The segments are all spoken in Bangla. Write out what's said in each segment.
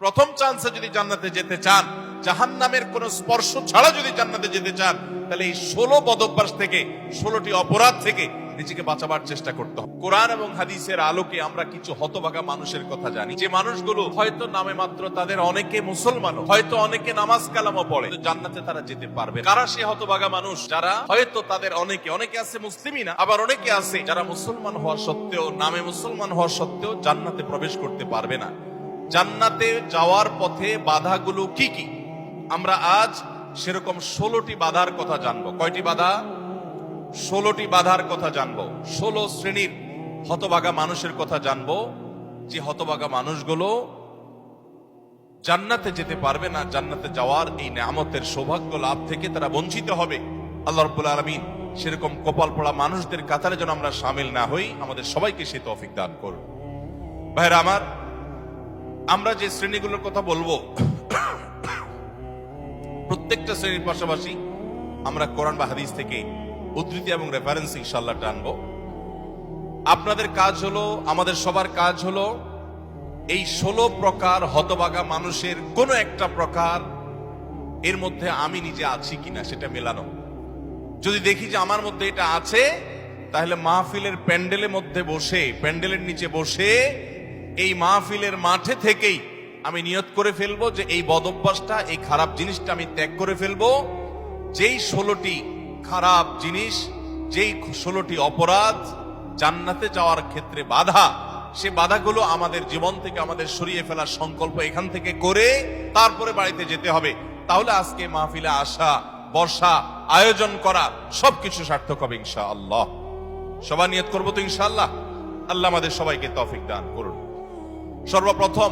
প্রথম চান্সে যদি জান্নাতে যেতে চান, জাহান্নামের কোন স্পর্শ ছাড়া যদি জান্নাতে যেতে চান, তাহলে এই 16 বদভ্যাস থেকে, 16টি অপরাধ থেকে নিজেকে বাঁচাবার চেষ্টা করতে হবে। কোরআন এবং হাদিসের আলোকে আমরা কিছু হতভাগা মানুষের কথা জানি, যে মানুষগুলো হয়তো নামে মাত্র, তাদের অনেকে মুসলমান, হয়তো অনেকে নামাজ কালামও পড়ে, কিন্তু জান্নাতে তারা যেতে পারবে না। কারা সে হতভাগা মানুষ? যারা হয়তো তাদের অনেকে আছে মুসলিমই না, আবার অনেকে আছে যারা মুসলমান হওয়া সত্ত্বেও, নামে মুসলমান হওয়া সত্ত্বেও জান্নাতে প্রবেশ করতে পারবে না। জান্নাতে যাওয়ার পথে বাধাগুলো কি কি, আমরা আজ সেরকম 16টি বাধার কথা জানবো। কয়টি বাধা? 16টি বাধার কথা জানবো। 16 শ্রেণীর হতভাগা মানুষের কথা জানবো, যে হতভাগা মানুষগুলো জান্নাতে যেতে পারবে না। জান্নাতে যাওয়ার এই নিয়ামতের সৌভাগ্য লাভ থেকে তারা বঞ্চিত হবে। আল্লাহ রাব্বুল আলামিন সেরকম কপাল পড়া মানুষদের কাতারে যেন আমরা শামিল না হই, আমাদের সবাইকে সে তৌফিক দান করুন। ভাইরা আমার, আমরা যে শ্রেণীগুলোর কথা বলবো, প্রত্যেকটা শ্রেণীর পাশাপাশি আমরা কোরআন বা হাদিস থেকে উদ্ধৃতি এবং রেফারেন্স ইনশাআল্লাহ টানবো। আপনাদের কাজ হলো, আমাদের সবার কাজ হলো, এই 16 প্রকার হতভাগা মানুষের কোন একটা প্রকার এর মধ্যে আমি নিজে আছি কিনা সেটা মেলানো। যদি দেখি যে আমার মধ্যে এটা আছে, তাহলে মাহফিলের প্যান্ডেলের মধ্যে বসে, প্যান্ডেলের নিচে বসে, এই মাহফিলের মাঠে থেকেই আমি নিয়ত করে ফেলবো যে এই বদভ্যাসটা, এই খারাপ জিনিসটা আমি ত্যাগ করে ফেলবো। যেই 16টি খারাপ জিনিস, যেই 16টি অপরাধ জান্নাতে যাওয়ার ক্ষেত্রে বাধা, সে বাধাগুলো আমাদের জীবন থেকে আমাদের সরিয়ে ফেলার সংকল্প এখান থেকে করে তারপরে বাড়িতে যেতে হবে। তাহলে আজকে মাহফিলে আসা, বসা, আয়োজন করা সবকিছু সার্থক হবে ইনশাআল্লাহ। সবাই নিয়ত করবো তো ইনশাআল্লাহ। আল্লাহ আমাদের সবাইকে তৌফিক দান করুন। সর্বপ্রথম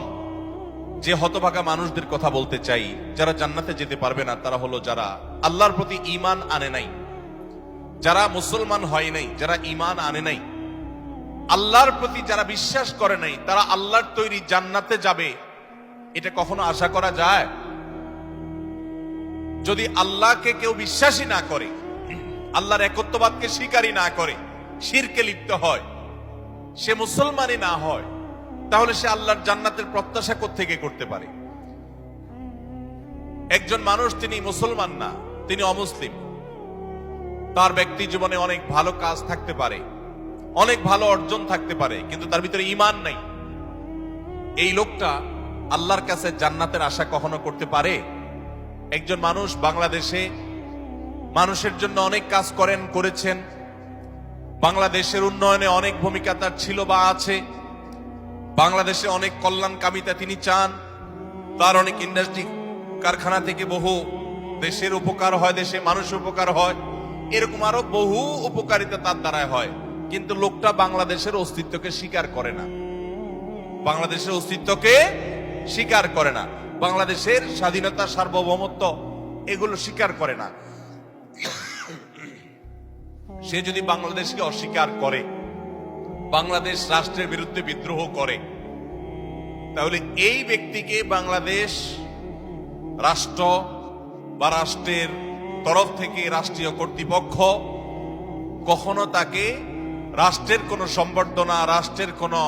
যে হতভাগা মানুষদের কথা বলতে চাই, যারা জান্নাতে যেতে পারবে না, তারা হলো যারা আল্লাহর প্রতি ঈমান আনে নাই, যারা মুসলমান হয় নাই, যারা ঈমান আনে নাই, আল্লাহর প্রতি যারা বিশ্বাস করে নাই, তারা আল্লাহর তৈরি জান্নাতে যাবে, এটা কখনো আশা করা যায়? যদি আল্লাহকে কেউ বিশ্বাসী না করে, আল্লাহর একত্ববাদকে স্বীকারই না করে, শিরকে লিপ্ত হয়, সে মুসলমানই না হয়, তাহলে সে আল্লাহর জান্নাতের প্রত্যাশা কোত্থেকে করতে পারে? একজন মানুষ, তিনি মুসলমান না, তিনি অমুসলিম, তার ব্যক্তি জীবনে অনেক ভালো কাজ থাকতে পারে, অনেক ভালো অর্জন থাকতে পারে, কিন্তু তার ভিতরে ঈমান নাই। এই লোকটা আল্লাহর কাছে জান্নাতের আশা কখনো করতে পারে? একজন মানুষ বাংলাদেশে মানুষের জন্য অনেক কাজ করেছেন, বাংলাদেশের উন্নয়নে অনেক ভূমিকা তার ছিল বা আছে, বাংলাদেশে অনেক কল্যাণকামিতা তিনি চান, তার অনেক ইন্ডাস্ট্রি কারখানা থেকে বহু দেশের উপকার হয়, দেশে মানুষের উপকার হয়, এরকম আরো বহু উপকারিতা তার দ্বারাই হয়। কিন্তু লোকটা বাংলাদেশের অস্তিত্বকে স্বীকার করে না, বাংলাদেশের অস্তিত্বকে স্বীকার করে না, বাংলাদেশের স্বাধীনতা, সার্বভৌমত্ব এগুলো স্বীকার করে না। সে যদি বাংলাদেশকে অস্বীকার করে, বাংলাদেশ রাষ্ট্রের বিরুদ্ধে বিদ্রোহ করে, তাহলে এই ব্যক্তিকে বাংলাদেশ রাষ্ট্র বা রাষ্ট্রের তরফ থেকে রাষ্ট্রীয় কর্তৃপক্ষ কখনো তাকে রাষ্ট্রের কোনো সম্বর্ধনা, রাষ্ট্রের কোনো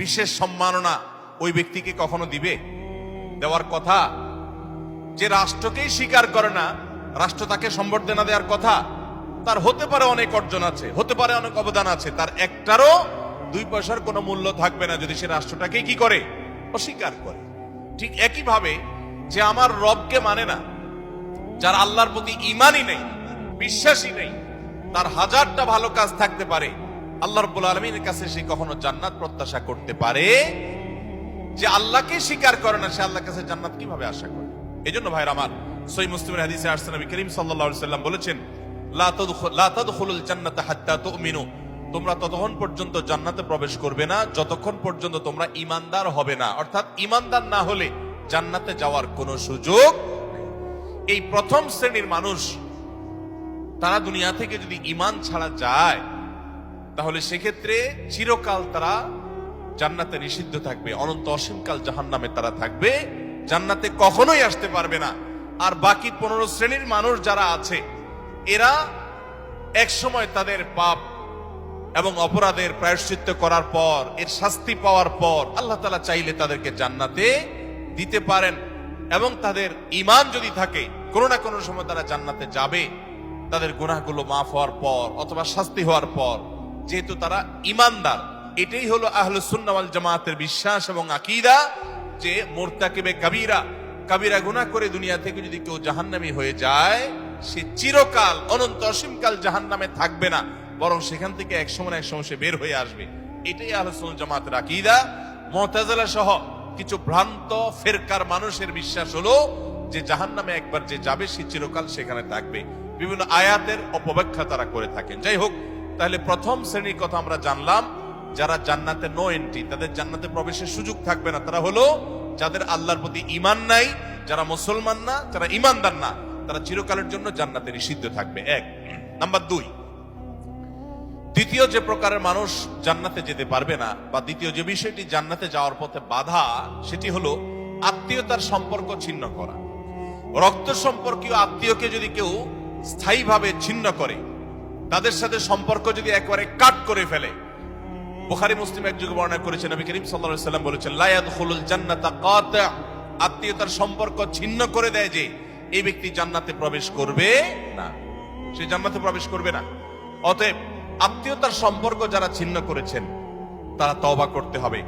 বিশেষ সম্মাননা ওই ব্যক্তিকে কখনো দিবে? দেওয়ার কথা। যে রাষ্ট্রকেই স্বীকার করে না, রাষ্ট্র তাকে সম্বর্ধনা দেওয়ার কথা? তার হতে পারে অনেক অর্জন আছে, হতে পারে অনেক অবদান আছে, তার একটারও 2 পয়সার কোনো মূল্য থাকবে না যদি সে রাষ্ট্রটাকে কি করে? অস্বীকার করে। ঠিক একই ভাবে যে আমার রবকে মানে না, যার আল্লাহর প্রতি ঈমানই নেই, বিশ্বাসই নেই, তার হাজারটা ভালো কাজ থাকতে পারে, আল্লাহ রাব্বুল আলামিনের কাছে সে কখনো জান্নাত প্রত্যাশা করতে পারে? যে আল্লাহকে স্বীকার করে না, সে আল্লাহর কাছে জান্নাত কিভাবে আশা করে? এজন্য ভাইরা আমার, সহিহ মুসলিমের হাদিসে আসছে, নবী করিম সাল্লাল্লাহু আলাইহি ওয়াসাল্লাম বলেছেন, লা তাদখুলুল জান্নাতা হাত্তা তুমিনু, তোমরা ততক্ষণ পর্যন্ত জান্নাতে প্রবেশ করবে না যতক্ষণ পর্যন্ত তোমরা ঈমানদার হবে না। অর্থাৎ ঈমানদার না হলে জান্নাতে যাওয়ার কোনো সুযোগ নেই। এই প্রথম শ্রেণীর মানুষ, তারা দুনিয়া থেকে যদি ঈমান ছাড়া যায়, তাহলে সেক্ষেত্রে চিরকাল তারা জান্নাতে নিষিদ্ধ থাকবে, অনন্ত অসীমকাল জাহান্নামে তারা থাকবে, জান্নাতে কখনোই আসতে পারবে না। আর বাকি 15 শ্রেণীর মানুষ যারা আছে, এরা এক সময় তাদের পাপ এবং অপরাধের প্রায়শ্চিত্ত করার পর, এর শাস্তি পাওয়ার পর, আল্লাহ তাআলা চাইলে তাদেরকে জান্নাতে দিতে পারেন এবং তাদের ঈমান যদি থাকে, কোনো না কোনো সময় তারা জান্নাতে যাবে, তাদের গুনাহগুলো মাফ হওয়ার পর অথবা শাস্তি হওয়ার পর, যেহেতু তারা ঈমানদার। এটাই হলো আহলুস সুন্নাহ ওয়াল জামাতের বিশ্বাস এবং আকীদা, যে মুরতাকিবে কাবীরা গুনাহ করে দুনিয়া থেকে যদি কেউ জাহান্নামী হয়ে যায়, সে চিরকাল অনন্ত অসীমকাল জাহান্নামে থাকবে না, বরং সেখান থেকে এক সময় সে বের হয়ে আসবে। এটাই আহলুস সুন্নাহ ওয়াল জামাতের আকীদা। মুতাজিলা সহ কিছু ভ্রান্ত ফেরকার মানুষের বিশ্বাস হলো যে জাহান্নামে একবার যে যাবে সে চিরকাল সেখানে থাকবে। বিভিন্ন আয়াতের অপব্যাখ্যা তারা করে থাকেন। যাই হোক, তাহলে প্রথম শ্রেণীর কথা আমরা জানলাম, যারা জান্নাতে নো এন্ট্রি, তাদের জান্নাতে প্রবেশের সুযোগ থাকবে না, তারা হলো যাদের আল্লাহর প্রতি ঈমান নাই, যারা মুসলমান না, যারা ঈমানদার না, তারা চিরকালের জন্য জান্নাতে নিষিদ্ধ থাকবে। এক নাম্বার। দুই, দ্বিতীয় যে প্রকারের মানুষ জান্নাতে যেতে পারবে না, বা দ্বিতীয় যে বিষয়টি জান্নাতে যাওয়ার পথে বাধা, সেটি হলো আত্মীয়তার সম্পর্ক ছিন্ন করা। রক্ত সম্পর্কীয় আত্মীয়কে যদি কেউ স্থায়ীভাবে ছিন্ন করে, তাদের সাথে সম্পর্ক যদি একবারে কাট করে ফেলে, বুখারী মুসলিম এক যুগে বর্ণনা করেছেন, নবী করিম সাল্লাল্লাহু আলাইহি ওয়াসাল্লাম বলেছেন, লা ইয়াদখুলুল জান্নাতা কাতি', আত্মীয়তার সম্পর্ক ছিন্ন করে দেয় যে, এই ব্যক্তি জান্নাতে প্রবেশ করবে না, সে জান্নাতে প্রবেশ করবে না। অতএব আত্মীয়তার সম্পর্ক যারা ছিন্ন করেছেন, তারা তওবা করতে হবে।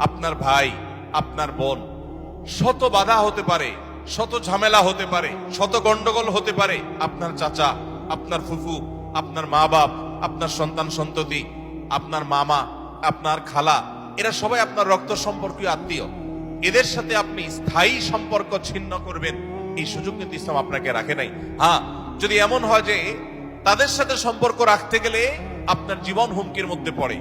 আপনার ভাই, আপনার বোন, শত বাধা হতে পারে, শত ঝামেলা হতে পারে, শত গন্ডগোল হতে পারে, আপনার চাচা, আপনার ফুফু, আপনার মা বাপ, আপনার সন্তান সন্ততি, আপনার মামা, আপনার খালা, এরা সবাই আপনার রক্ত সম্পর্কীয় আত্মীয়। এদের সাথে আপনি স্থায়ী সম্পর্ক ছিন্ন করবেন, এই সুযোগ কিন্তু ইসলাম আপনাকে রাখে নাই। হ্যাঁ, যদি এমন হয় যে তাদের সাথে সম্পর্ক রাখতে গেলে আপনার জীবন হুমকির মধ্যে পড়ে,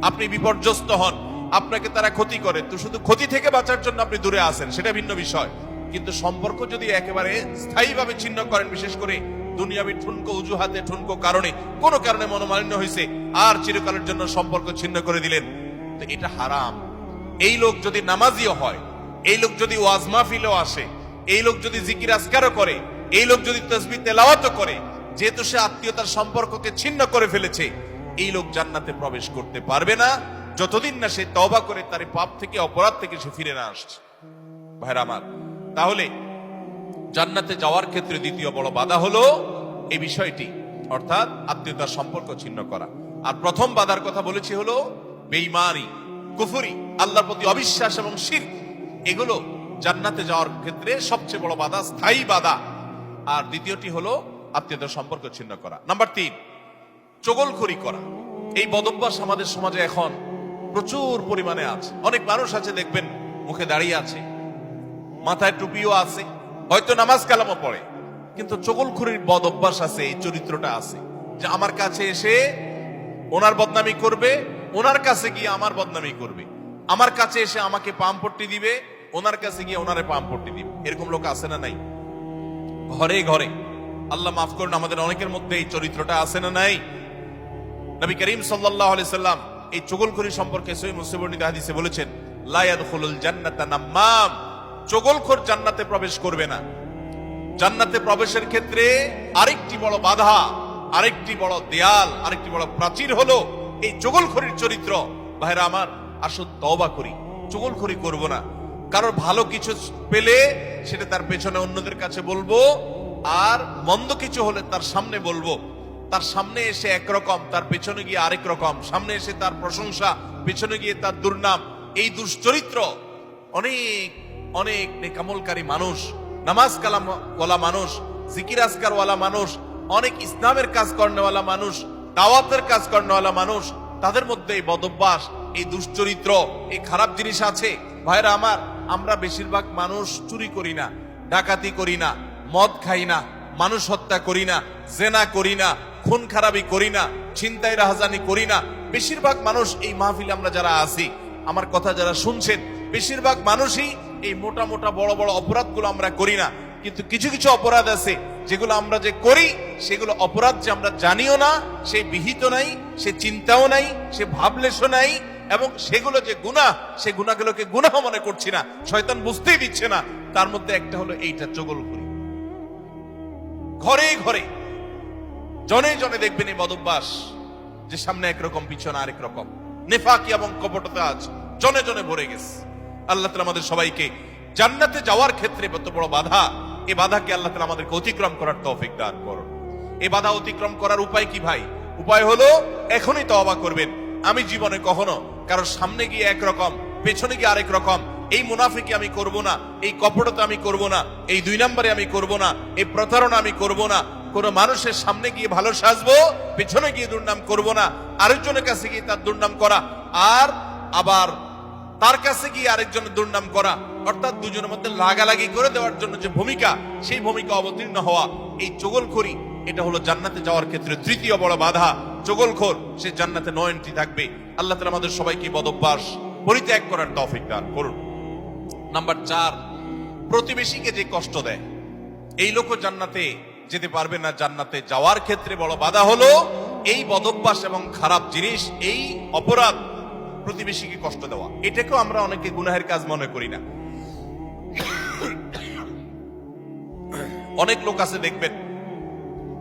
আপনি বিপর্যস্ত হন, আপনাকে তারা ক্ষতি করে, তো শুধু ক্ষতি থেকে বাঁচার জন্য আপনি দূরে আসেন, সেটা ভিন্ন বিষয়। কিন্তু সম্পর্ক যদি একেবারে স্থায়ীভাবে ছিন্ন করেন, বিশেষ করে দুনিয়াবি ঠুনকো অজুহাতে, ঠুনকো কারণে, কোনো কারণে মনোমালিন্য হয়েছে, আর চিরকালের জন্য সম্পর্ক ছিন্ন করে দিলেন, তো এটা হারাম। এই লোক যদি নামাজিও হয়, এই লোক যদি ওয়াজ মাহফিলেও আসে, এই লোক যদি জিকির আজকারও করে, এই লোক যদি তাসবিহ তেলাওয়াতও করে, যেহেতু সে আত্মীয়তার সম্পর্ককে ছিন্ন করে ফেলেছে, এই লোক জান্নাতে প্রবেশ করতে পারবে না যতদিন না সে তওবা করে তার পাপ থেকে, অপরাধ থেকে সে ফিরে না আসছে। ভাইরা আমার, তাহলে জান্নাতে যাওয়ার ক্ষেত্রে দ্বিতীয় বড় বাধা হলো এই বিষয়টি, অর্থাৎ আত্মীয়তার সম্পর্ক ছিন্ন করা। আর প্রথম বাধার কথা বলেছি হলো বেঈমানি, কুফরি, আল্লাহর প্রতি অবিশ্বাস এবং শিরক। এগুলো জান্নাতে যাওয়ার ক্ষেত্রে সবচেয়ে বড় বাধা, স্থায়ী বাধা। আর দ্বিতীয়টি হলো আত্মীয়তার সম্পর্ক ছিন্ন করা। নাম্বার 3, চগলখড়ি করা। এই বদভ্যাস আমাদের সমাজে এখন প্রচুর পরিমাণে আছে। অনেক মানুষ আছে দেখবেন মুখে দাঁড়িয়ে আছে, মাথায় টুপিও আছে, হয়তো নামাজ কালামও পড়ে, কিন্তু চগলখড়ির বদভ্যাস আছে, এই চরিত্রটা আছে যে আমার কাছে এসে ওনার বদনামি করবে, ওনার কাছে গিয়ে আমার বদনামি করবে, আমার কাছে এসে আমাকে পামপট্টি দিবে, ওনার কাছে গিয়ে ওনারে পামপট্টি দিবে। এরকম লোক আছে না নাই? ঘরে ঘরে, আল্লাহ মাফ করুন, আমাদের অনেকের মধ্যে এই চরিত্রটা আছে না নাই? নবী করিম সাল্লাল্লাহু আলাইহি সাল্লাম এই চগলখড়ি সম্পর্কে সহিহ মুসলিম বর্ণিত হাদিসে বলেছেন, লা ইয়াদখুলুল জান্নাতা নাম্মাম, চগলখড় জান্নাতে প্রবেশ করবে না। জান্নাতে প্রবেশের ক্ষেত্রে আরেকটি বড় বাধা, আরেকটি বড় দেয়াল, আরেকটি বড় প্রাচীর হলো এই চগলখড়ির চরিত্র। ভাইরা আমার, আসুন তওবা করি, চগলখড়ি করব না। কারোর ভালো কিছু পেলে সেটা তার পেছনে অন্যদের কাছে বলবো, আর মন্দ কিছু হলে তার সামনে বলবো। তার সামনে এসে একরকম, তার পেছনে গিয়ে আরেক রকম, সামনে এসে তার প্রশংসা, পেছনে গিয়ে তার দুর্নাম। এই দুশ্চরিত্র অনেক অনেক নেকামলকারী মানুষ, নামাজ কালাম ওয়ালা মানুষ, জিকির আজকার ওয়ালা মানুষ, অনেক ইসলামের কাজ করেওয়ালা মানুষ, দাওয়াতের কাজ করেওয়ালা মানুষ, তাদের মধ্যে এই বদভ্যাস, এই দুশ্চরিত্র, এই খারাপ জিনিস আছে। ভাইরা আমার, আমরা বেশিরভাগ মানুষ চুরি করি না, ডাকাতি করি না, মদ খাই না, মানুষ হত্যা করি না, জেনা করি না, খুন খারাপি করি না, ছিনতাই রাহাজানি করি না। বেশিরভাগ মানুষ এই মাহফিলে আমরা যারা আছি, আমার কথা যারা শুনছেন, বেশিরভাগ মানুষই এই মোটা মোটা বড় বড় অপরাধগুলো আমরা করি না। কিন্তু কিছু কিছু অপরাধ আছে যেগুলো আমরা যে করি, সেগুলো অপরাধ যে আমরা জানিও না, সে বিহিত নাই, সে চিন্তাও নাই, সে ভাবলেশও নাই, এবং সেগুলো যে গুনাহ, সে গুনাহগুলোকে গুনাহ মনে করছি না, শয়তান বুঝতেই দিচ্ছে না। তার মধ্যে একটা হলো এইটা, চগলখড়ি। ঘরে ঘরে, জনে জনে দেখবেন এই বদভ্যাস, যে সামনে একরকম, পিছনে আরেক রকম, নেফাকি এবং কপটতা আজ জনে জনে ভরে গেছে। আল্লাহ তাআলা আমাদের সবাইকে জান্নাতে যাওয়ার ক্ষেত্রে কত বড় বাধা, এই বাধাকে আল্লাহ তাআলা আমাদেরকে অতিক্রম করার তৌফিক দান করুন। এই বাধা অতিক্রম করার উপায় কি ভাই? উপায় হলো এখনই তওবা করবেন। আমি জীবনে কখনো কারোর সামনে গিয়ে একরকম, পেছনে গিয়ে আরেক রকম, এই মুনাফিকি আমি করব না, এই কপটতা আমি করব না, এই 2 নম্বরে আমি করব না, এই প্রতারণা আমি করব না, কোন মানুষের সামনে গিয়ে ভালো সাজবো, পেছনে গিয়ে দুর্নাম করব না, আরেকজনের কাছে গিয়ে তার দুর্নাম করা, আর আবার তার কাছে গিয়ে আরেকজনের দুর্নাম করা, অর্থাৎ দুজনের মধ্যে লাগালাগি করে দেওয়ার জন্য যে ভূমিকা, সেই ভূমিকা অবতীর্ণ হওয়া, এই চগলখড়ি, এটা হলো জান্নাতে যাওয়ার ক্ষেত্রে তৃতীয় বড় বাধা। চগলখোর সে জান্নাতে নো এন্ট্রি থাকবে। আল্লাহ তাআলা আমাদের সবাইকে বদঅভ্যাস পরিত্যাগ করার তৌফিক দান করুন। নাম্বার 4, প্রতিবেশীকে যে কষ্ট দেয়, এই লোকও জান্নাতে যেতে পারবে না। জান্নাতে যাওয়ার ক্ষেত্রে বড় বাধা হলো এই বদঅভ্যাস এবং খারাপ জিনিস, এই অপরাধ, প্রতিবেশীকে কষ্ট দেওয়া। এটাকেও আমরা অনেকে গুনাহের কাজ মনে করি না। অনেক লোক আছে দেখবেন,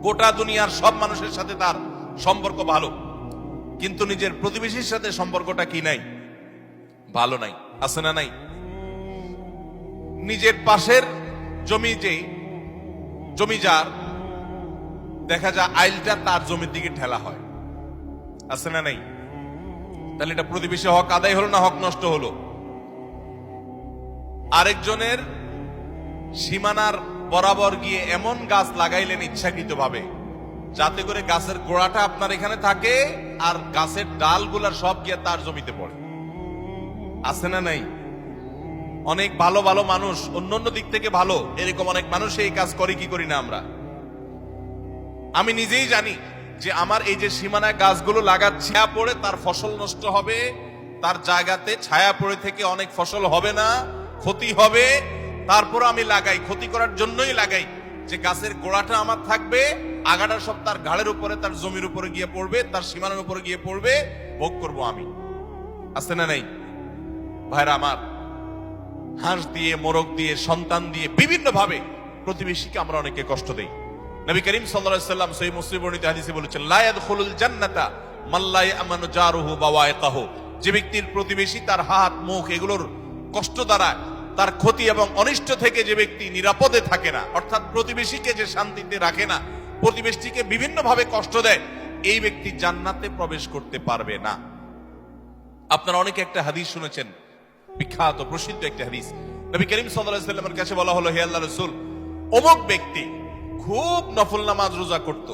গোটা দুনিয়ার সব মানুষের সাথে তার সম্পর্ক ভালো, কিন্তু নিজের প্রতিবেশীর সাথে সম্পর্কটা কি নাই? ভালো নাই। আছে না নাই? নিজের পাশের জমি যার, দেখা যায় আইলটা তার জমির দিকে ঠেলা হয়। আছে না নাই? তাহলে এটা প্রতিবেশী হক আদায় হলো না হক নষ্ট হলো? আরেকজনের সীমানার বরাবর গিয়ে এমন গাছ লাগাইলেন ইচ্ছাকৃতভাবে, যাতে করে গাছের গোড়াটা আপনার এখানে থাকে আর গাছের ডালগুলার সব গিয়ে তার জমিতে পড়ে। আছে না নাই? অনেক ভালো ভালো মানুষ, অন্যান্য দিক থেকে ভালো, এরকম অনেক মানুষ এই কাজ করে কি করি না আমরা? আমি নিজেই জানি যে আমার এই যে সীমানায় গাছগুলো লাগাচ্ছি, ছায়া পড়ে তার ফসল নষ্ট হবে, তার জায়গাতে ছায়া পড়ে থেকে অনেক ফসল হবে না, ক্ষতি হবে। তারপর আমি লাগাই, ক্ষতি করার জন্যই লাগাই, যে গাছের গোড়াটা আমার থাকবে, আগাটা সব তার ঘাড়ের উপরে, তার জমির উপরে গিয়ে পড়বে, তার সীমানার উপরে গিয়ে পড়বে, ভোগ করব আমি। আছে না নাই? ভাইরা আমার, হাঁস দিয়ে, মোরগ দিয়ে, সন্তান দিয়ে, বিভিন্ন ভাবে প্রতিবেশীকে আমরা অনেকে কষ্ট দেই। নবী করিম সাল্লাল্লাহু আলাইহি সাল্লাম সহিহ মুসলিম বর্ণিত হাদিসে বলেছেন, লা ইয়াদখুলুল জান্নাতা মান লা ইয়ামানু জারুহু বাওয়াইকাহু। যে ব্যক্তির প্রতিবেশী তার হাত, মুখ এগুলোর কষ্ট দ্বারা, তার ক্ষতি এবং অনিষ্ট থেকে যে ব্যক্তি নিরাপদে থাকে না, অর্থাৎ প্রতিবেশীকে যে শান্তিতে রাখে না, প্রতিবেশীকে বিভিন্ন ভাবে কষ্ট দেয়, এই ব্যক্তি জান্নাতে প্রবেশ করতে পারবে না। আপনারা অনেকে একটা হাদিস শুনেছেন, বিখ্যাত প্রসিদ্ধ একটা হাদিস। নবী করিম সাল্লাল্লাহু আলাইহি সাল্লামের কাছে বলা হলো, হে আল্লাহর রাসূল, অমুক ব্যক্তি খুব নফল নামাজ রোজা করত,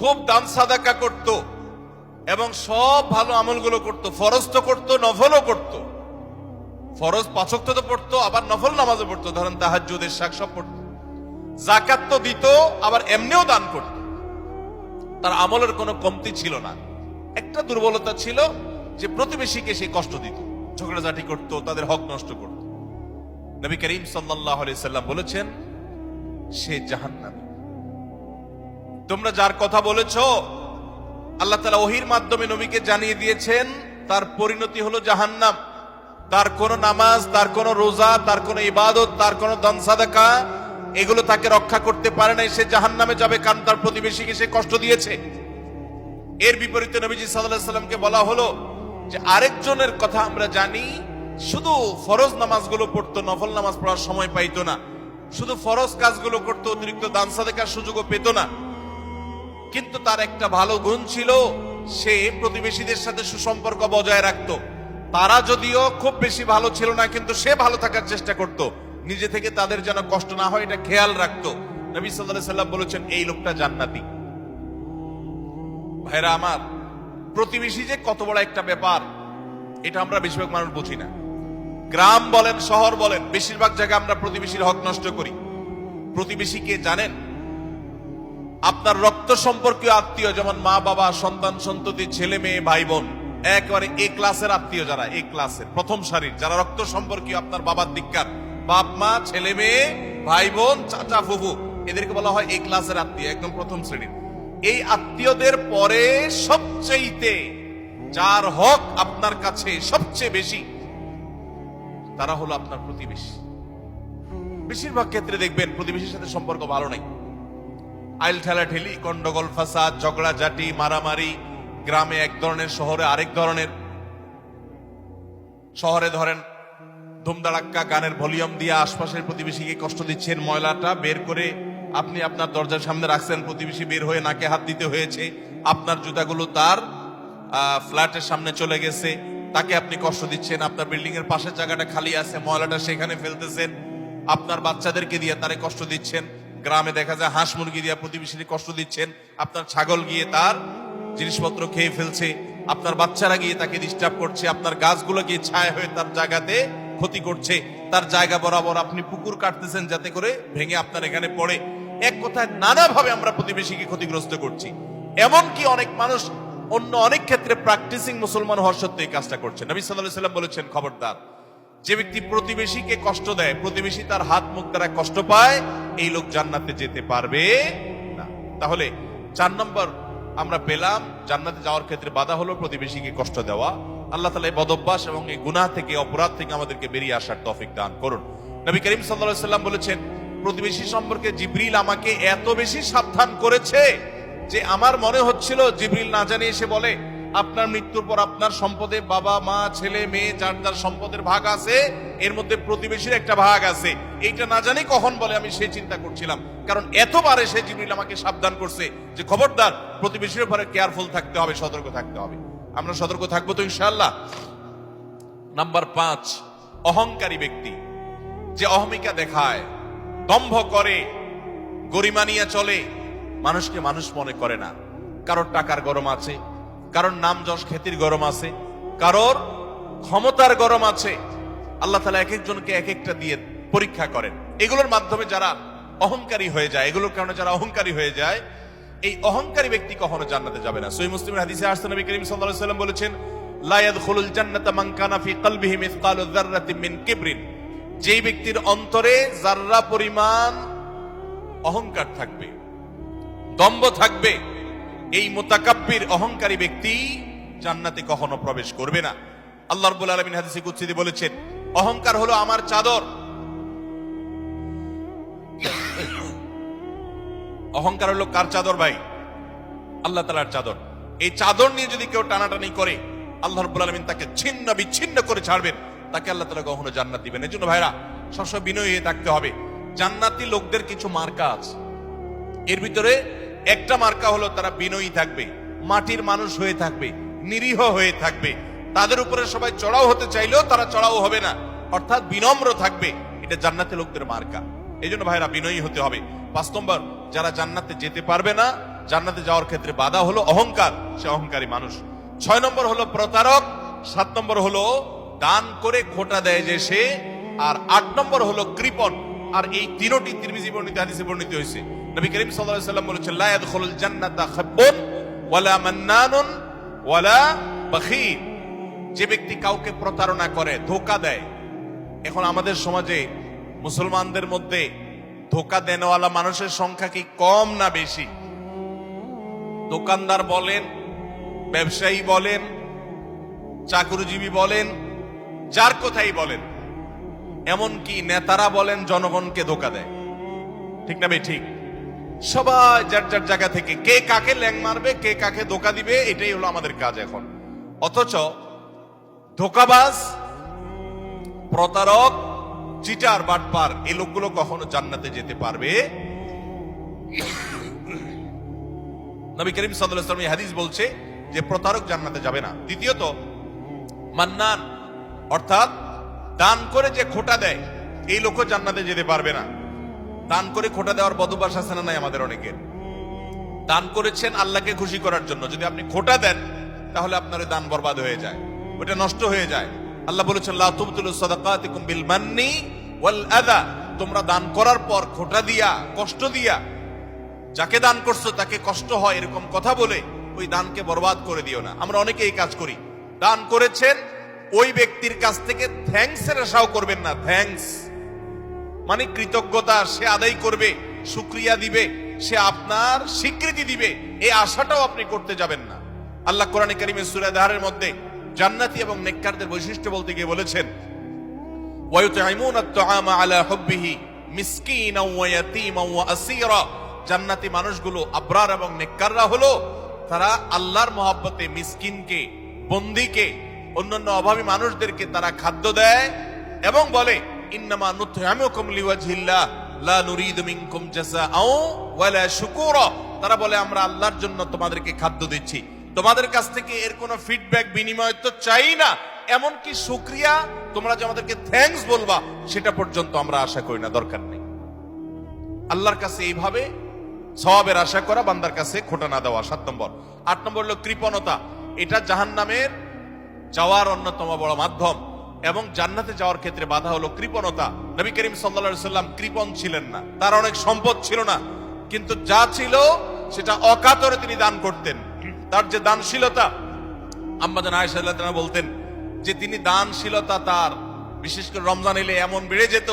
খুব দান সাদাকা করত, এবং সব ভালো আমলগুলো করত, ফরজ তো করত, নফলও করত। ফরজ 5 ওয়াক্ত তো পড়তো, আবার নফল নামাজও পড়তো, ধরেন তাহাজ্জুদ, ইশরাক সব পড়তো, যাকাত তো দিত, আবার এমনিও দান করত। তার আমলের কোনো কমতি ছিল না। একটা দুর্বলতা ছিল যে প্রতিবেশীকে সে কষ্ট দিত, ঝগড়াঝাটি করত, তাদের হক নষ্ট করত। নবী করিম সাল্লাল্লাহু আলাইহি সাল্লাম বলেছেন, সে জাহান্নামী। তোমরা যার কথা বলেছো, আল্লাহ তাআলা ওহীর মাধ্যমে নবীকে জানিয়ে দিয়েছেন, তার পরিণতি হলো জাহান্নাম। তার কোন নামাজ, তার কোন রোজা, তার কোন ইবাদত, তার কোন দান সাদাকা, এগুলো তাকে রক্ষা করতে পারে নাই, সে জাহান্নামে যাবে, কারণ তার প্রতিবেশীকে সে কষ্ট দিয়েছে। এর বিপরীতে নবীজি সাল্লাল্লাহু আলাইহি সাল্লামকে বলা হলো যে আরেকজনের কথা আমরা জানি, শুধু ফরজ নামাজগুলো পড়তো, নফল নামাজ পড়ার সময় পাইতো না, শুধু ফরজ কাজগুলো করতো, অতিরিক্ত দান সাদাকার সুযোগও পেত না, কিন্তু তার একটা ভালো গুণ ছিল, সে প্রতিবেশীদের সাথে সুসম্পর্ক বজায় রাখতো। তারা যদিও খুব বেশি ভালো ছিল না, কিন্তু সে ভালো থাকার চেষ্টা করত, নিজে থেকে তাদের যেন কষ্ট না হয় এটা খেয়াল রাখতো। নবী সাল্লাল্লাহু আলাইহি সাল্লাম বলেছেন, এই লোকটা জান্নাতি। ভাইরা আমার, প্রতিবেশী যে কত বড় একটা ব্যাপার, এটা আমরা বেশিরভাগ মানুষ বুঝি না। গ্রাম বলেন, শহর বলেন, বেশিরভাগ জায়গায় আমরা প্রতিবেশীর হক নষ্ট করি। প্রতিবেশীকে জানেন? আপনার রক্ত সম্পর্কীয় আত্মীয়, যেমন মা বাবা, সন্তান সন্ততি, ছেলে মেয়ে, ভাই বোন, একেবারে এ ক্লাসের আত্মীয়, যারা এ ক্লাসের প্রথম সারির, যারা রক্ত সম্পর্কীয়, আপনার বাবার দিককার, বাপ মা, ছেলে মেয়ে, ভাই বোন, চাচা ফুফু, এদেরকে বলা হয় এ ক্লাসের আত্মীয়, একদম প্রথম শ্রেণীর। এই আত্মীয়দের পরে সবচেয়ে যার হক আপনার কাছে সবচেয়ে বেশি, তারা হলো আপনার প্রতিবেশী। বেশিরভাগ ক্ষেত্রে দেখবেন প্রতিবেশীর সাথে সম্পর্ক ভালো নাই, আইল ঠেলা ঠেলি, গন্ডগোল, ফাসাদ, ঝগড়াঝাটি, মারামারি, গ্রামে এক ধরনের, শহরে আরেক ধরনের। শহরে ধরেন ধুমধাড়াক্কা গানের ভলিউম দিয়ে আশপাশের প্রতিবেশীকে কষ্ট দিচ্ছেন, ময়লাটা বের করে আপনি আপনার দরজার সামনে রাখছেন, প্রতিবেশী বের হয়ে নাকে হাত দিতে হয়েছে, আপনার জুতাগুলো তার ফ্ল্যাটের সামনে চলে গেছে, তাকে আপনি কষ্ট দিচ্ছেন, আপনার বিল্ডিং এর পাশের জায়গাটা খালি আছে, ময়লাটা সেখানে ফেলতেছেন, আপনার বাচ্চাদেরকে দিয়ে তারে কষ্ট দিচ্ছেন, গ্রামে দেখা যায় হাঁস মুরগি দিয়ে প্রতিবেশীকে কষ্ট দিচ্ছেন, আপনার ছাগল গিয়ে তার জিনিসপত্র খেয়ে ফেলছে, আপনার বাচ্চারা গিয়ে তাকে ডিস্টার্ব করছে, আপনার গাছগুলো গিয়ে ছায়া হয়ে তার জায়গাতে ক্ষতি করছে, তার জায়গা বরাবর আপনি পুকুর কাটতেছেন যাতে করে ভেঙে আপনার এখানে পড়ে। এক কথায় নানাভাবে আমরা প্রতিবেশীকে ক্ষতিগ্রস্ত করছি। এমনকি অনেক মানুষ অন্য অনেক ক্ষেত্রে প্র্যাকটিসিং মুসলমান হওয়ার সত্ত্বেও এই কাজটা করছেন। নবী সাল্লাল্লাহু আলাইহি ওয়াসাল্লাম বলেছেন, খবরদার, যে ব্যক্তি প্রতিবেশীকে কষ্ট দেয়, প্রতিবেশী তার হাত মুখ দ্বারা কষ্ট পায়, এই লোক জান্নাতে যেতে পারবে না। তাহলে 4 নম্বর আমরা পেলাম, জান্নাতে যাওয়ার ক্ষেত্রে বাধা হলো প্রতিবেশীকে কষ্ট দেওয়া। আল্লাহ তাআলা এই বদঅভ্যাস এবং এই গুনাহ থেকে, অপরাধ থেকে আমাদেরকে বেরিয়ে আসার তৌফিক দান করুন। নবী করিম সাল্লাল্লাহু আলাইহি ওয়াসাল্লাম বলেছেন, প্রতিবেশী সম্পর্কে জিবরিল আমাকে এত বেশি সাবধান করেছে যে আমার মনে হচ্ছিল জিবরিল না জানিয়ে এসে বলে, আপনার মৃত্যুর পর আপনার সম্পদে বাবা মা ছেলে মেয়ে যার যার সম্পদের ভাগ আছে, এর মধ্যে প্রতিবেশীর একটা ভাগ আছে, এইটা না জানি কখন বলে আমি সেই চিন্তা করছিলাম। কারণ এতবারে সে জিবরিল আমাকে সাবধান করছে যে খবরদার, প্রতিবেশীর ব্যাপারে কেয়ারফুল থাকতে হবে, সতর্ক থাকতে হবে। আমরা সতর্ক থাকবো তো ইনশাআল্লাহ। নাম্বার 5, অহংকারী ব্যক্তি, যে অহমিকা দেখায়, দম্ভ করে, গরিমা নিয়ে চলে, মানুষকে মানুষ মনে করে না। কারোর টাকার গরম আছে, কারোর নাম যশ খ্যাতির গরম আছে, কারোর ক্ষমতার গরম আছে। আল্লাহ তাআলা এক একজনকে এক একটা দিয়ে পরীক্ষা করেন। এগুলোর মাধ্যমে যারা অহংকারী হয়ে যায়, এগুলোর কারণে যারা অহংকারী হয়ে যায়, এই অহংকারী ব্যক্তি কখনো জান্নাতে যাবে না। সহিহ মুসলিমের হাদিসে আসছে, নবী করিম সাল্লাল্লাহু আলাইহি ওয়াসাল্লাম বলেছেন, লা ইয়াদখুলুল জান্নাতা মান কানা ফি কলবিহি মিসকালু যাররাতিন মিন কিবরিন, যেই ব্যক্তির অন্তরে যাররা পরিমাণ অহংকার থাকবে, দম্ভ থাকবে, এই মুতাকাব্বির অহংকারী ব্যক্তি জান্নাতে কখনো প্রবেশ করবে না। আল্লাহ রাব্বুল আলামিন হাদিসে কুদসিতে বলেছেন, অহংকার হলো আমার চাদর। অহংকার হলো কার চাদর ভাই? আল্লাহ তাআলার চাদর। এই চাদর নিয়ে যদি কেউ টানাটানি করে, আল্লাহ রাব্বুল আলামিন তাকে ছিন্ন বিচ্ছিন্ন করে ছাড়বেন, তাকে আল্লাহ তাআলা কখনো জান্নাত দিবেন। এজন্য ভাইরা সবসময় বিনয়ী হয়ে থাকতে হবে। জান্নাতি লোকদের কিছু মার্কা আছে, এর ভিতরে একটা মার্কা হলো তারা বিনয়ী থাকবে, মাটির মানুষ হয়ে থাকবে, নিরীহ হয়ে থাকবে, তাদের উপরে সবাই চড়াও হতে চাইলেও তারা চড়াও হবে না, অর্থাৎ বিনম্র থাকবে। এটা জান্নাতি লোকদের মার্কা। এই জন্য ভাইরা বিনয়ী হতে হবে। 5 নম্বর, যারা জান্নাতে যেতে পারবে না, জান্নাতে যাওয়ার ক্ষেত্রে বাধা হলো অহংকার, সে অহংকারী মানুষ। 6 নম্বর হলো প্রতারক, 7 নম্বর হলো দান করে খোটা দেয় যে সে, আর 8 নম্বর হলো কৃপণ। আর এই তিনটি তিরমিজি বর্ণিত হাদিসে বর্ণিত হয়েছে। নবী করিম সাল্লাল্লাহু আলাইহি ওয়াসাল্লাম বলেছেন, লা ইয়াদখুলুল জান্নাতা খাব্বুন ওয়ালা মান্নানুন ওয়ালা বাখীল, যে ব্যক্তি কাউকে প্রতারণা করে, ধোঁকা দেয়। এখন আমাদের সমাজে মুসলমানদের মধ্যে ধোঁকা দেনওয়ালা মানুষের সংখ্যা কি কম না বেশি? দোকানদার বলেন, ব্যবসায়ী বলেন, চাকরিজীবী বলেন, যার কথাই বলেন, এমনকি নেতারা বলেন, জনগণকে ধোঁকা দেয়। ঠিক না ভাই? ঠিক। সবাই যার যার জায়গা থেকে কে কাকে ল্যাং মারবে, কে কাকে ধোঁকা দিবে, এটাই হলো আমাদের কাজ এখন। অথচ ধোঁকাবাজ, প্রতারক, চিটার, বাটপার, এই লোকগুলো কখনো জান্নাতে যেতে পারবে। নবী করিম সাল্লাল্লাহু আলাইহি ওয়াসাল্লাম এই হাদিস বলছে যে প্রতারক জান্নাতে যাবে না। দ্বিতীয়ত, মান্নান, অর্থাৎ দান করে যে খোটা দেয়, এই লোকও জান্নাতে যেতে পারবে না। দান করে খোটা দেওয়ার বদভ্যাস আছে না নাই আমাদের অনেকের? দান করেছেন আল্লাহকে খুশি করার জন্য, যদি আপনি খোটা দেন তাহলে আপনার দান বরবাদ হয়ে যায়, ওটা নষ্ট হয়ে যায়। আল্লাহ বলেছেন, লা তুবতিলু সাদাকাতিকুম বিল মান্নি ওয়াল আযা, তোমরা দান করার পর খোটা দিয়া, কষ্ট দিয়া, যাকে দান করছো তাকে কষ্ট হয় এরকম কথা বলে ওই দানকে বরবাদ করে দিও না। আমরা অনেকে এই কাজ করি। দান করেছেন, ওই ব্যক্তির কাছ থেকে থ্যাঙ্কস এর আশাও করবেন না। থ্যাঙ্কস মানে কৃতজ্ঞতা, সে আদায় করবে, শুকরিয়া দিবে, সে আপনার স্বীকৃতি দিবে, এই আশাটাও আপনি করতে যাবেন না। আল্লাহ কোরআনে কারীমে সূরা দাহরের মধ্যে জান্নাতি এবং নেককারদের বৈশিষ্ট্য বলতে গিয়ে বলেছেন, ওয়ায়ুতঈমুনা আত-তাআমা আলা হুব্বিহি মিসকিনাও ওয়া ইয়াতীমান ওয়া আসীরা, জান্নাতি মানুষগুলো, আবরার এবং নেককাররা হলো তারা আল্লাহর মহব্বতে মিসকিনকে, বন্দীকে, অন্যান্য অভাবী মানুষদেরকে তারা খাদ্য দেয়, এবং বলে ইন্নামা নুতইমুকুম লিওয়াজহিল্লাহ লা নুরিদু মিনকুম জাযাআও ওয়ালা শুকুরা। তারা বলে আমরা আল্লাহর জন্য তোমাদেরকে খাদ্য দিচ্ছি, তোমাদের কাছ থেকে এর কোনো ফিডব্যাক বিনিময় তো চাই না, এমনকি শুকরিয়া তোমরা যে আমাদেরকে থ্যাঙ্কস বলবা সেটা পর্যন্ত আমরা আশা করি না, দরকার নেই। আল্লাহর কাছে এইভাবে সওয়াবের আশা করা, বান্দার কাছে খোটা না দেওয়া 7 নম্বর। 8 নম্বর হলো কৃপণতা। এটা জাহান্নামের যাওয়ার অন্যতম বড় মাধ্যম এবং জান্নাতে যাওয়ার ক্ষেত্রে বাধা হলো কৃপণতা। নবী করিম সাল্লাল্লাহু আলাইহি সাল্লাম কৃপণ ছিলেন না, তার অনেক সম্পদ ছিল না, কিন্তু যা ছিল সেটা অকাতরে তিনি দান করতেন। তার যে দানশীলতা, আম্মা জান আয়েশা রাদিয়াল্লাহু তাআলা বলতেন যে তিনি দানশীলতা তার বিশেষ করে রমজান এলে এমন বেড়ে যেত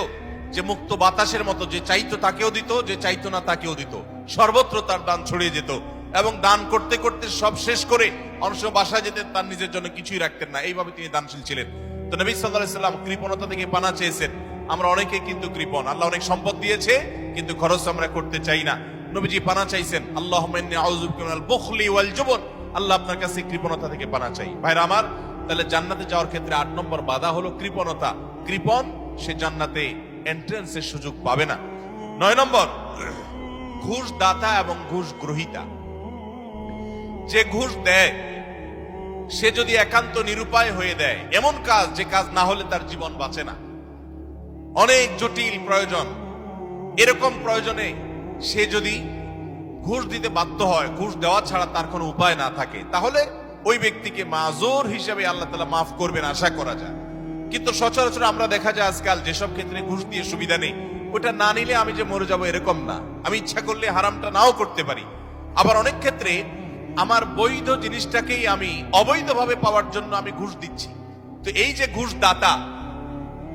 যে মুক্ত বাতাসের মতো, যে চাইতো তাকেও দিত, যে চাইতো না তাকেও দিত, সর্বত্র তার দান ছড়িয়ে যেত। এবং দান করতে করতে সব শেষ করে অনেক সময় বাসায় যেতে তার নিজের জন্য কিছুই রাখতেন না, এইভাবে তিনি দানশীল ছিলেন। তো নবী সাল্লাল্লাহু আলাইহি সাল্লাম কৃপণতা থেকে পানা চেয়েছেন। আমরা অনেকে কিন্তু কৃপণ, আল্লাহ অনেক সম্পদ দিয়েছে কিন্তু খরচ আমরা করতে চাই না। নবীজি পানা চাইছেন, আল্লাহুম্মা ইন্নী আউযু বিকা মিনাল বুখলি ওয়াল জুবন, আল্লাহ আপনার কাছে কৃপণতা থেকে পানা চাই। ভাইরা আমার, তাহলে জান্নাতে যাওয়ার ক্ষেত্রে 8 নম্বর বাধা হলো কৃপণতা। কৃপণ সে জান্নাতে এন্ট্রান্সের সুযোগ পাবে না। 9 নম্বর, ঘুষ দাতা এবং ঘুষ গ্রহীতা। যে ঘুষ দেয় সে যদি একান্ত নিরুপায় হয়ে দেয় এমন কাজ, যে কাজ না হলে তার জীবন বাঁচে না, অনেক জটিল প্রয়োজন, এরকম প্রয়োজনে সে যদি ঘুষ দিতে বাধ্য হয়, ঘুষ দেওয়া ছাড়া তার কোনো উপায় না থাকে, তাহলে ওই ব্যক্তিকে মাজুর হিসেবে আল্লাহ তাআলা মাফ করবেন আশা করা যায়। কিন্তু সচরাচর আমরা দেখা যায় আজকাল যেসব ক্ষেত্রে ঘুষ দিয়ে সুবিধা নেই, ওটা না নিলে আমি যে মরে যাবো এরকম না, আমি ইচ্ছা করলে হারামটা নাও করতে পারি। আবার অনেক ক্ষেত্রে আমার বৈধ জিনিসটাকেই আমি অবৈধভাবে পাওয়ার জন্য আমি ঘুষ দিচ্ছি। তো এই যে ঘুষ দাতা,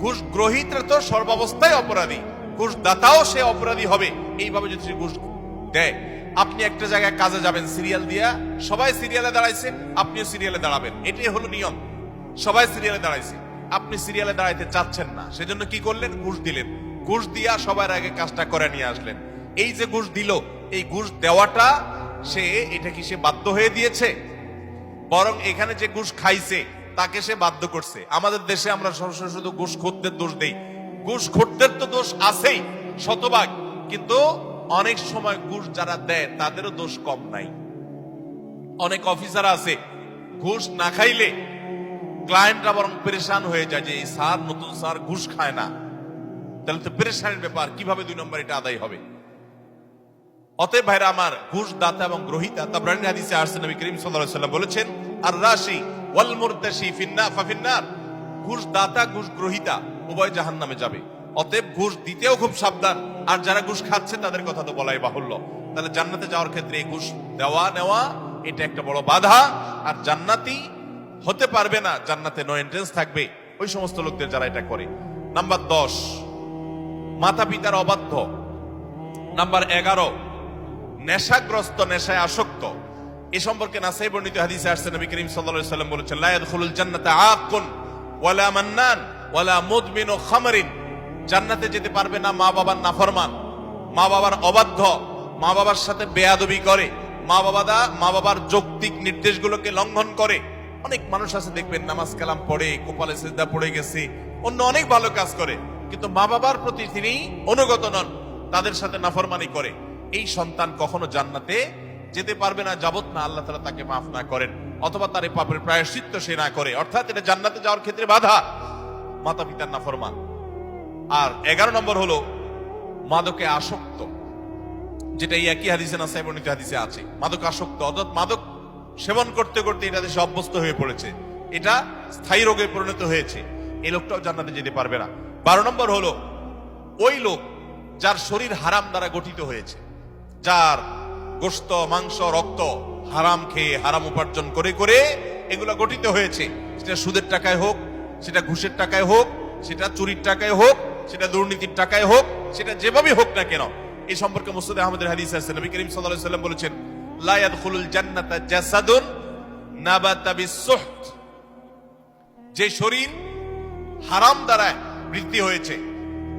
ঘুষ গ্রহীতা তো সর্বাবস্থায় অপরাধী, ঘুষ দাতাও সে অপরাধী হবে এইভাবে যদি সে ঘুষ দেয়। আপনি একটা জায়গায় কাজে যাবেন, সিরিয়াল দিয়া, সবাই সিরিয়ালে দাঁড়াইছেন, আপনিও সিরিয়ালে দাঁড়াবেন, এটাই হলো নিয়ম। সবাই সিরিয়ালে দাঁড়াইছে, আপনি সিরিয়ালে দাঁড়াইতে চাচ্ছেন না, সেজন্য কি করলেন? ঘুষ দিলেন। ঘুষ দিয়া সবার আগে কাজটা করে নিয়ে আসলেন। এই যে ঘুষ দিল, এই ঘুষ দেওয়াটা সে, এটা কি সে বাধ্য হয়ে দিয়েছে? বরং এখানে যে ঘুষ খাইছে তাকে সে বাধ্য করছে। আমাদের দেশে আমরা সরাসরি শুধু ঘুষখোরদের দোষ দেই। ঘুষখোরদের তো দোষ আছেই শতভাগ, কিন্তু অনেক সময় ঘুষ যারা দেয় তাদেরও দোষ কম নাই। অনেক অফিসার আছে ঘুষ না খাইলে ক্লায়েন্টরা বরং পেরেশান হয়ে যায় যে এই স্যার, নতুন স্যার ঘুষ খায় না, তাহলে তো পেরেশানের ব্যাপার, কিভাবে 2 নম্বর এটা আদায় হবে। অতএব ভাইরা আমার, ঘুষ দাতা এবং গ্রহীতা, তাবরানী হাদিসে আসছে নবী করিম সাল্লাল্লাহু আলাইহি ওয়াসাল্লাম বলেছেন, আর রাশি ওয়াল মুরতাশি ফাফিন্নার, ঘুষ দাতা ঘুষ গ্রহীতা উভয় জাহান্নামে যাবে। অতএব ঘুষ দিতেও খুব সাবধান, আর যারা ঘুষ খাচ্ছে তাদের কথা তো বলাই বাহুল্য। তাহলে জান্নাতে যাওয়ার ক্ষেত্রে এই ঘুষ দেওয়া নেওয়া এটা একটা বড় বাধা। আর জান্নাতি হতে পারবে না, জান্নাতে নো এন্ট্রান্স থাকবে ওই সমস্ত লোকদের যারা এটা করে। নাম্বার 10, মাতা পিতার অবাধ্য। নাম্বার 11, নেশাগ্রস্ত, নেশায় আসক্ত। এই সম্পর্কে নাসাই বর্ণিত হাদিসে আসছে নবী করিম সাল্লাল্লাহু আলাইহি ওয়াসাল্লাম বলেছেন, লা ইয়াদখুলুল জান্নাতা আকুন ওয়ালা মান্নান ওয়ালা মুদমিনু খামরিন। জান্নাতে যেতে পারবে না মা বাবার নাফরমান, মা বাবার অবাধ্য, মা বাবার সাথে বেয়াদবি করে, মা বাবার যৌক্তিক নির্দেশগুলোকে লঙ্ঘন করে। অনেক মানুষ আছে দেখবেন নামাজ কালাম পড়ে, কপালে সিজদা পড়ে গেছে, অন্য অনেক ভালো কাজ করে, কিন্তু মা বাবার প্রতি তিনি অনুগত নন, তাদের সাথে নাফরমানি করে। এই সন্তান কখনো জান্নাতে যেতে পারবে না যাবত না আল্লাহ তাআলা তাকে মাফ না করেন, অথবা তার এই পাপের প্রায়শ্চিত্ত সে না করে। অর্থাৎ এটা জান্নাতে যাওয়ার ক্ষেত্রে বাধা, মাতা পিতার নাফরমান। আর 11 নম্বর হলো মাদকে আসক্ত, যেটা এই একই হাদিসে নাসাই বর্ণিত হাদিসে আছে। মাদক আসক্ত অর্থাৎ মাদক সেবন করতে করতে এটা দেশে অভ্যস্ত হয়ে পড়েছে, এটা স্থায়ী রোগে পরিণত হয়েছে, এই লোকটাও জান্নাতে যেতে পারবে না। 12 নম্বর হলো ওই লোক যার শরীর হারাম দ্বারা গঠিত হয়েছে, যার গোশত, মাংস, রক্ত হারাম খেয়ে, হারাম উপার্জন করে করে এগুলো গঠিত হয়েছে। সেটা সুদের টাকায় হোক, সেটা ঘুষের টাকায় হোক, সেটা চুরির টাকায় হোক, সেটা দুর্নীতির টাকায় হোক, সেটা যেভাবে হোক না কেন। এই সম্পর্কে মুসনাদ আহমদের হাদিস আছে, নবী করিম সাল্লাল্লাহু আলাইহি ওয়াসাল্লাম বলেছেন, লা ইয়াদখুলুল জান্নাতা জাসাদুন নাবাতা বিসসুহত। যে শরীর হারাম দ্বারা বৃদ্ধি হয়েছে,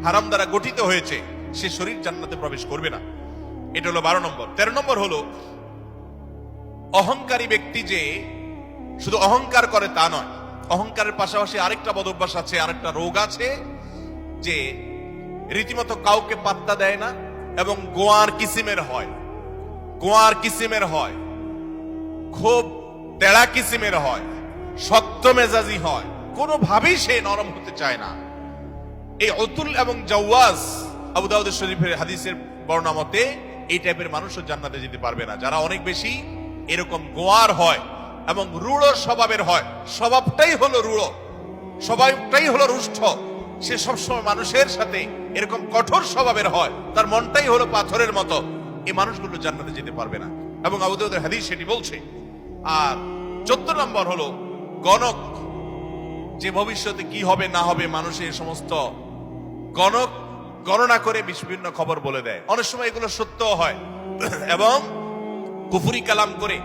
হারাম দ্বারা গঠিত হয়েছে, সে শরীর জান্নাতে প্রবেশ করবে না। এটা হলো 12 নম্বর। 13 নম্বর হলো অহংকারী ব্যক্তি, যে শুধু অহংকার করে তা নয়, অহংকারের পাশাপাশি আরেকটা বদ অভ্যাস আছে, আরেকটা রোগ আছে, যে রীতিমতো কাউকে পাত্তা দেয় না এবং গোয়ার কিসিমের হয়, গোয়ার কিসিমের হয়, খুব তেড়া কিসিমের হয়, শক্ত মেজাজি হয়, কোনোভাবেই সে নরম হতে চায় না। এই উতুল এবং জাওয়াজ, আবু দাউদ শরীফের হাদিসের বর্ণনা মতে এই টাইপের মানুষও জান্নাতে যেতে পারবে না, যারা অনেক বেশি এরকম গোয়ার হয় এবং রূঢ় স্বভাবের হয়। স্বভাবটাই হলো রূঢ়, স্বভাবটাই হলো রুষ্ট, সে সবসময় মানুষের সাথে এরকম কঠোর স্বভাবের হয়, তার মনটাই হলো পাথরের মতো। এই মানুষগুলো জান্নাতে যেতে পারবে না এবং আবু দাউদের হাদিস সেটি বলছে। আর 14 নম্বর হলো গণক, যে ভবিষ্যতে কি হবে না হবে মানুষের সমস্ত গণক গণনা করে বিভিন্ন খবর বলে দেয়। অনেক সময় এগুলো সত্য হয় এবং কুফরি কালাম করে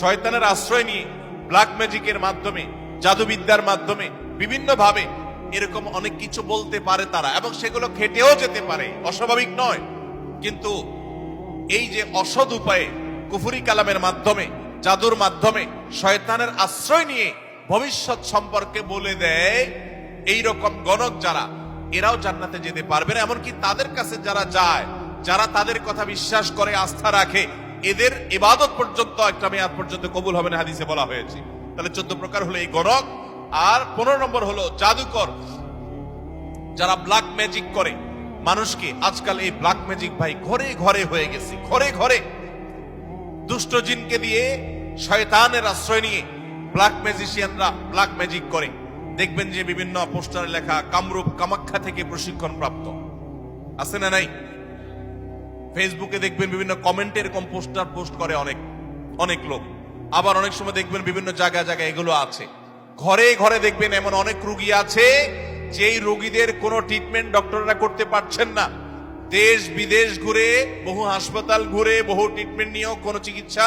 শয়তানের আশ্রয় নিয়ে ব্ল্যাক ম্যাজিকের মাধ্যমে, জাদুবিদ্যার মাধ্যমে বিভিন্ন ভাবে এরকম অনেক কিছু বলতে পারে তারা, এবং সেগুলো খেটেও যেতে পারে, অস্বাভাবিক নয়। কিন্তু এই যে অসৎ উপায়ে কুফরি কালামের মাধ্যমে, জাদুর মাধ্যমে শয়তানের আশ্রয় নিয়ে ভবিষ্যৎ সম্পর্কে বলে দেয়, এই রকম গণক যারা, এরাও জান্নাতে যেতে পারবে না। এমনকি তাদের কাছে যারা যায়, যারা তাদের কথা বিশ্বাস করে, আস্থা রাখে, এদের ইবাদত পর্যন্ত একটা মেয়াদ পর্যন্ত কবুল হবে না, হাদিসে বলা হয়েছে। তাহলে 14 প্রকার হলো এই গণক। আর 15 নম্বর হলো জাদুকর, যারা ব্ল্যাক ম্যাজিক করে মানুষকে। আজকাল এই ব্ল্যাক ম্যাজিক ভাই ঘরে ঘরে হয়ে গেছে, ঘরে ঘরে দুষ্ট জিনকে দিয়ে, শয়তানের আশ্রয় নিয়ে ব্ল্যাক ম্যাজিশিয়ানরা ব্ল্যাক ম্যাজিক করে। দেখবেন যে বিভিন্ন পোস্টারে লেখা কামরূপ কামাখ্যা থেকে প্রশিক্ষণ প্রাপ্ত, আছে না নাই? ফেসবুকে দেখবেন বিভিন্ন কমেন্টে এরকম পোস্টার পোস্ট করে অনেক অনেক লোক। আবার অনেক সময় দেখবেন বিভিন্ন জায়গায় জায়গায় এগুলো আছে। ঘরে ঘরে দেখবেন এমন অনেক রোগী আছে যেই রোগীদের কোনো ট্রিটমেন্ট ডক্টররা করতে পারছেন না। দেশ বিদেশ ঘুরে, বহু হাসপাতাল ঘুরে, বহু ট্রিটমেন্ট নিয়েও কোনো চিকিৎসা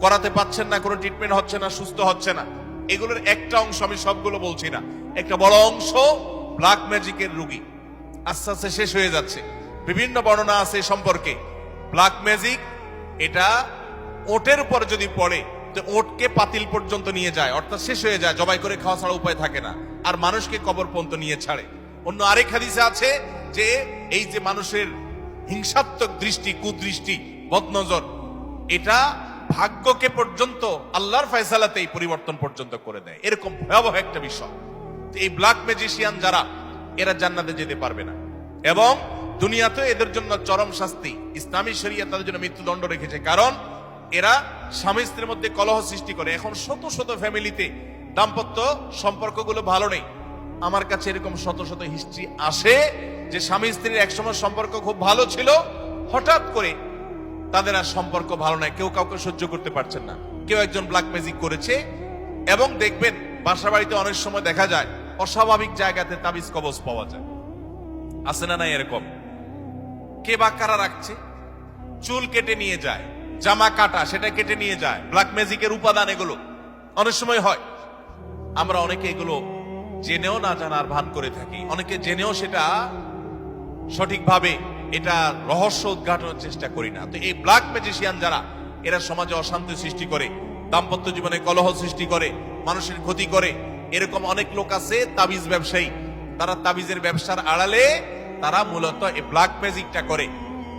করাতে পারছেন না, কোনো ট্রিটমেন্ট হচ্ছে না, সুস্থ হচ্ছে না। এগুলোর একটা অংশ, আমি সবগুলো বলছি না, একটা বড় অংশ ব্ল্যাক ম্যাজিকের রোগী আস্তে আস্তে শেষ হয়ে যাচ্ছে। বিভিন্ন বর্ণনা আছে সম্পর্কে। ব্ল্যাক ম্যাজিক এটা ওটের উপর যদি পড়ে তো ওটকে পাতিল পর্যন্ত নিয়ে যায়, অর্থাৎ শেষ হয়ে যায়, জবাই করে খাওয়া ছাড়া উপায় থাকে না, আর মানুষকে কবর পর্যন্ত নিয়ে ছাড়ে। অন্য আরেক হাদিসে আছে যে এই যে মানুষের হিংসাত্মক দৃষ্টি, কুদৃষ্টি, বদনজর, এটা ভাগ্যকে পর্যন্ত আল্লাহর ফয়সালাতেই পরিবর্তন পর্যন্ত করে দেয়। এরকম ভয়াবহ একটা বিষয়। এই ব্ল্যাক ম্যাজিশিয়ান যারা, এরা জান্নাতে যেতে পারবে না এবং দুনিয়াতে এদের জন্য চরম শাস্তি। ইসলামী শরিয়ত তাদের জন্য মৃত্যুদণ্ড রেখেছে, কারণ এরা স্বামী স্ত্রীর মধ্যে কলহ সৃষ্টি করে। এখন শত শত ফ্যামিলিতে দাম্পত্য সম্পর্কগুলো ভালো নেই। আমার কাছে এরকম শত শত হিস্ট্রি আসে যে স্বামী স্ত্রীর একসময় সম্পর্ক খুব ভালো ছিল, হঠাৎ করে তাদের আর সম্পর্ক ভালো নাই, কেউ কাউকে সহ্য করতে পারছেন না, কেউ একজন ব্ল্যাক ম্যাজিক করেছে। এবং দেখবেন বাসা বাড়িতে অনেক সময় দেখা যায় অস্বাভাবিক জায়গাতে তাবিজ কবজ পাওয়া যায়, আছে না নাই? এরকম কে বা কারা রাখছে, চুল কেটে নিয়ে যায়, জামা কাটা সেটা কেটে নিয়ে যায়, ব্ল্যাক ম্যাজিকের উপাদান এগুলো অনেক সময় হয়। আমরা অনেকে এগুলো জেনেও না জানার ভান করে থাকি, অনেকে জেনেও সেটা সঠিকভাবে এটা রহস্য উদ্ঘাটনের চেষ্টা করি না। তো এই ব্ল্যাক ম্যাজিশিয়ান যারা, এরা সমাজে অশান্তি সৃষ্টি করে, দাম্পত্য জীবনে কলহ সৃষ্টি করে, মানুষের ক্ষতি করে। এরকম অনেক লোক আছে তাবিজ ব্যবসায়ী, তারা তাবিজের ব্যবসার আড়ালে তারা মূলত এই ব্ল্যাক ম্যাজিকটা করে।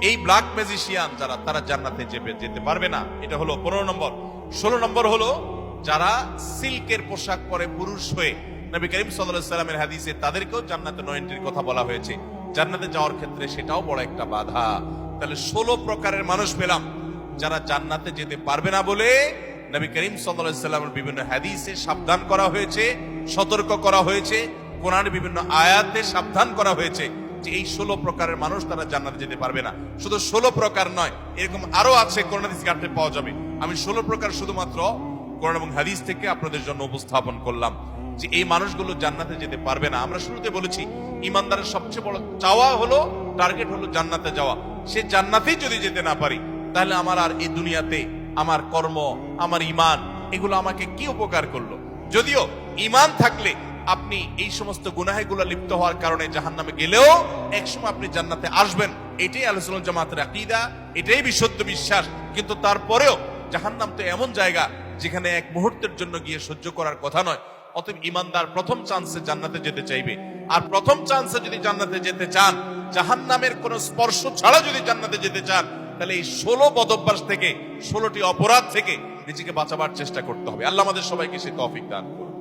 এই ব্ল্যাক ম্যাজিশিয়ান যারা, তারা জান্নাতে যেতে পারবে না। এটা হলো 15 নম্বর। 16 নম্বর হলো যারা সিল্কের পোশাক পরে পুরুষ হয়ে, নবী করিম সাল্লাল্লাহু আলাইহি ওয়াসাল্লামের হাদিসে তাদেরকেও জান্নাতে নো এন্ট্রির কথা বলা হয়েছে। জান্নাতে যাওয়ার ক্ষেত্রে সেটাও বড় একটা বাধা। তাহলে 16 প্রকারের মানুষ পেলাম যারা জান্নাতে যেতে পারবে না বলে নবী করিম সাল্লাল্লাহু আলাইহি ওয়াসাল্লামের বিভিন্ন হাদিসে সাবধান করা হয়েছে, সতর্ক করা হয়েছে, কোরআনের বিভিন্ন আয়াতে সাবধান করা হয়েছে যে এই 16 প্রকারের মানুষ তারা জান্নাতে যেতে পারবে না। শুধু 16 প্রকার নয়, এরকম আরো আছে, কোরআন হাদিস ঘাটতে পাওয়া যাবে। আমি 16 প্রকার শুধুমাত্র কোরআন এবং হাদিস থেকে আপনাদের জন্য উপস্থাপন করলাম যে এই মানুষগুলো জান্নাতে যেতে পারবে না। আমরা শুরুতে বলেছি ইমানদারের সবচেয়ে বড় চাওয়া হলো, টার্গেট হলো জান্নাতে যাওয়া। সে জান্নাতেই যদি যেতে না পারি, তাহলে আমার আর এই দুনিয়াতে আমার কর্ম, আমার ইমান, এগুলো আমাকে কি উপকার করলো? যদিও ইমান থাকলে আপনি এই সমস্ত গুনাহগুলো লিপ্ত হওয়ার কারণে জাহান্নামে গেলেও একসময় আপনি জান্নাতে আসবেন, এটাই আহলে সুন্নাত জামাতের আকীদা, এটাই বিশুদ্ধ বিশ্বাস। কিন্তু তারপরেও জাহান্নাম তো এমন জায়গা যেখানে এক মুহূর্তের জন্য গিয়ে সহ্য করার কথা নয়। অতএব ইমানদার প্রথম চান্সে জান্নাতে যেতে চাইবে। আর প্রথম চান্সে যদি জান্নাতে যেতে চান, জাহান্নামের কোন স্পর্শ ছাড়া যদি জান্নাতে যেতে চান, তাহলে এই 16 বদভ্যাস থেকে, 16টি অপরাধ থেকে নিজেকে বাঁচাবার চেষ্টা করতে হবে। আল্লাহ আমাদের সবাইকে সেই তৌফিক দান করুন।